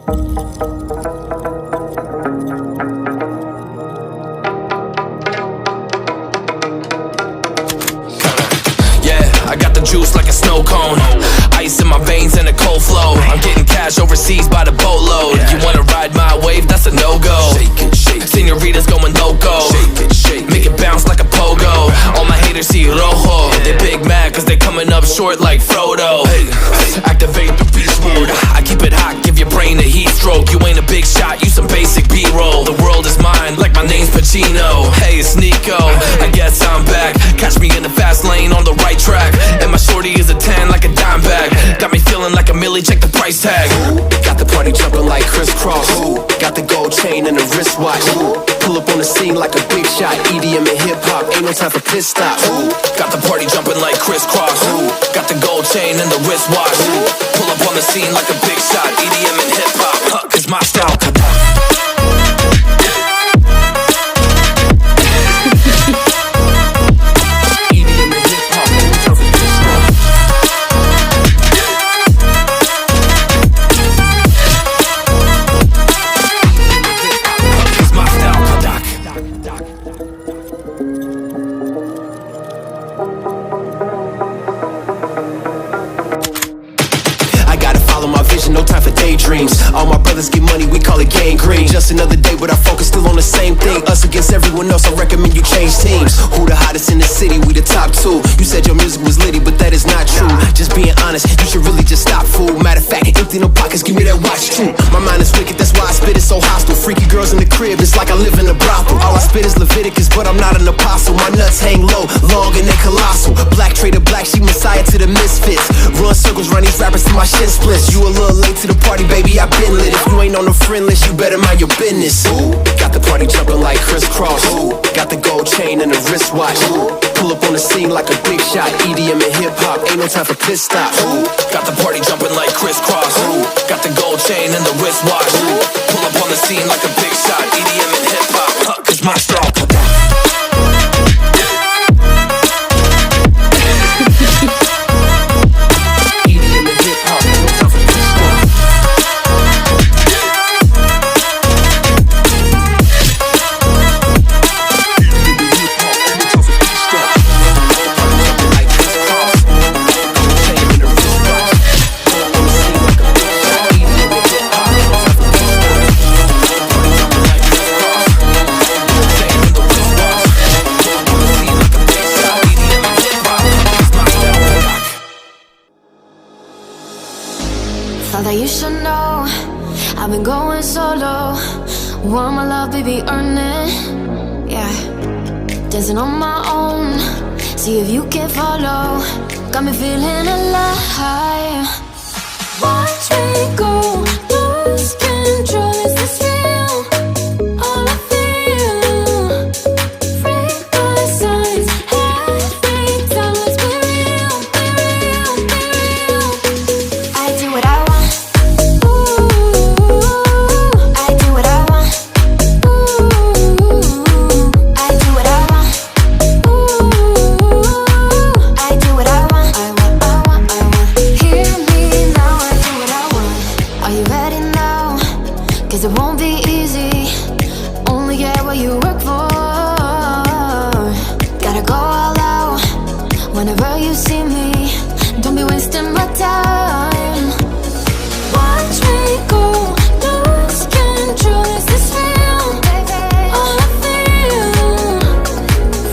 I got the juice like a snow cone, ice in my veins and a cold flow. I'm getting cash overseas by the boatload. You wanna ride my wave? That's a no-go. Senoritas going loco, make it bounce like a pogo. All my haters see rojo, they big mad cause they coming up short like Frodo. Activate the beast mode, I keep it hot, give your brain a heat stroke. You ain't a big shot, you some basic B-roll. The world is mine like my name's Pacino. Hey, it's Nico, I guess I'm back. Catch me in the fast lane on the right track, and my shorty is a 10 like a dime bag. Got me feeling like a millie, check the price tag. Got the party jumping like crisscross. Got the gold chain and the wristwatch. Pull up on the scene like a big shot. EDM and hip hop, ain't no time for pit stop. Got the party jumping like crisscross. Got the gold chain and the wristwatch. Pull up on the scene like a big shot. EDM and hip hop, cause my style. No time for daydreams. All my brothers get money, we call it gang green. Just another day, but our focus still on the same thing. Us against everyone else, I recommend you change teams. Who the hottest in the city? We the top two. You said your music was litty, but that is not true. Just being honest, you should really just stop, fool. Matter of fact, empty no pockets, give me that watch too. My mind is wicked, that's why I spit it so hostile. Freaky girls in the crib, it's like I live in a brothel. All I spit is Leviticus, but I'm not an apostle. My nuts hang low, long and they colossal. Black trader, black sheep, messiah to the misfits. Run circles, run these rappers till my shit splits. You a little late to the party, baby, I been lit. If you ain't on the friend list, you better mind your business. Got the party jumping like crisscross. Got the gold chain and the wristwatch. Pull up on the scene like a big shot. EDM and hip hop, ain't no time for pit stop. Got the party jumping like crisscross. Got the gold chain and the wristwatch. Pull up on the scene like a big shot. EDM and hip hop, cause my style. Thought that you should know I've been going solo. Want my love, baby, earn it. Yeah, dancing on my own. See if you can follow. Got me feeling alive. Watch me go, lose control. Is this real? All I feel. Freak my signs. Every time, let's be real, be real, be real. I do what I want. I do what I want. I do what I want. I do what I want. I want. Hear me now, I do what I want. Are you ready now? 'Cause it won't be easy. Only get what you work for. Gotta go all out whenever you see me. Don't be wasting my time. Watch me go, lose control. Is this real? All I feel.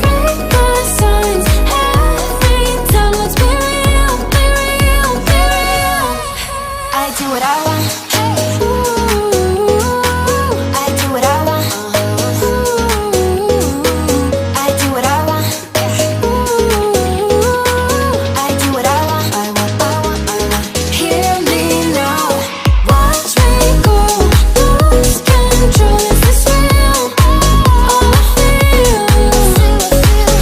Break my signs. Every time, let's be real, be real, be real. I do what I want. I do what I want. I do what I want. I do what I want. I want. Hear me now. Watch me go, lose control. Is this real? All I feel.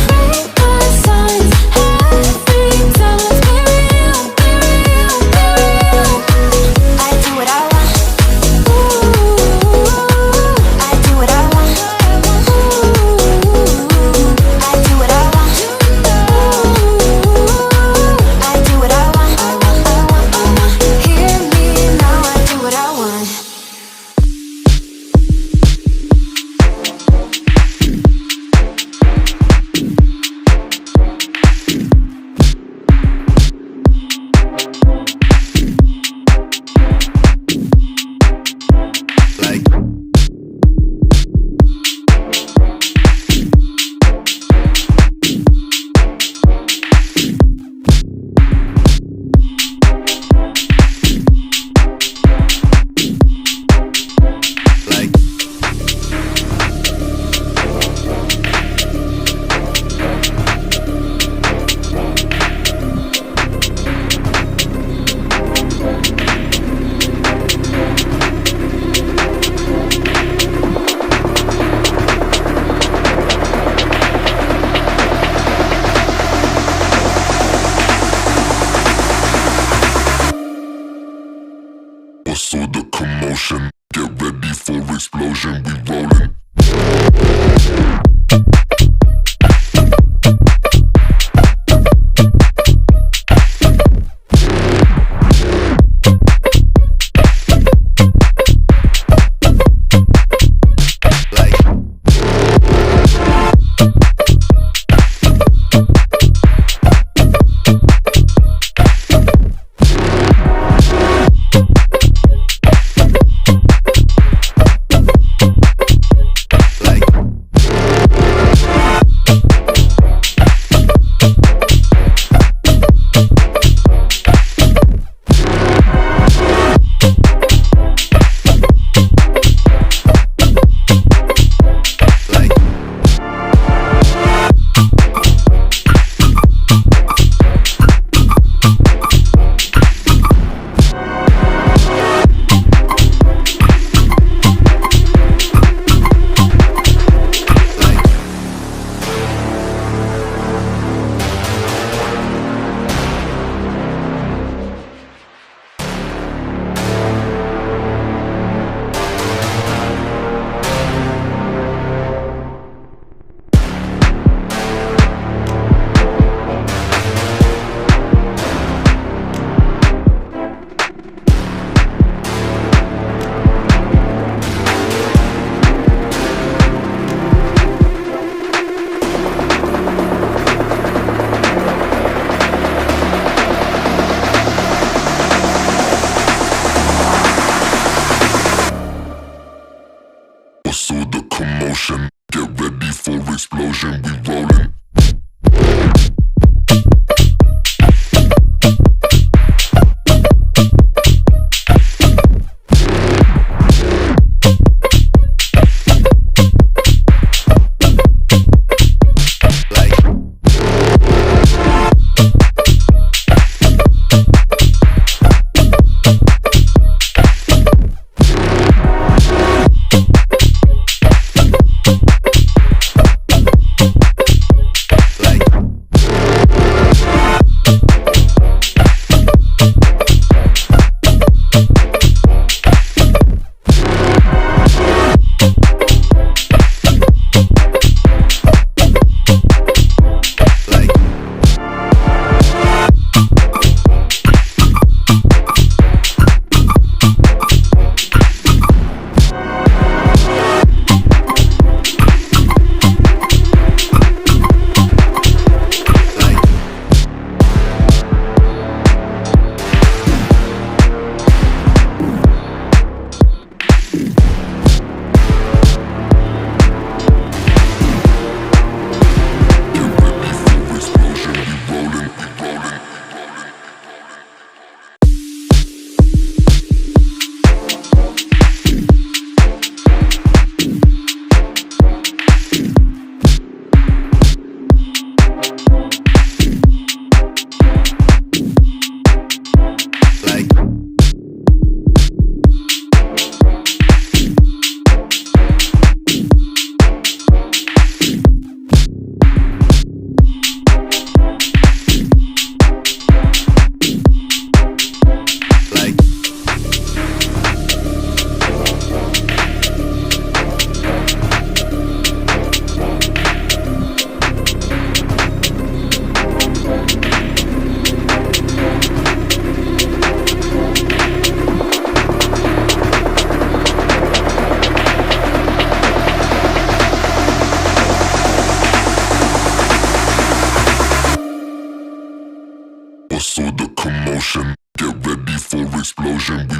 Break my signs. Every time, let's be real, be real, be real. I do what I What's all the commotion? Get ready for explosion, we rollin'. What's all the commotion? Get ready for explosion, we rollin'. What's all the commotion? Get ready for explosion.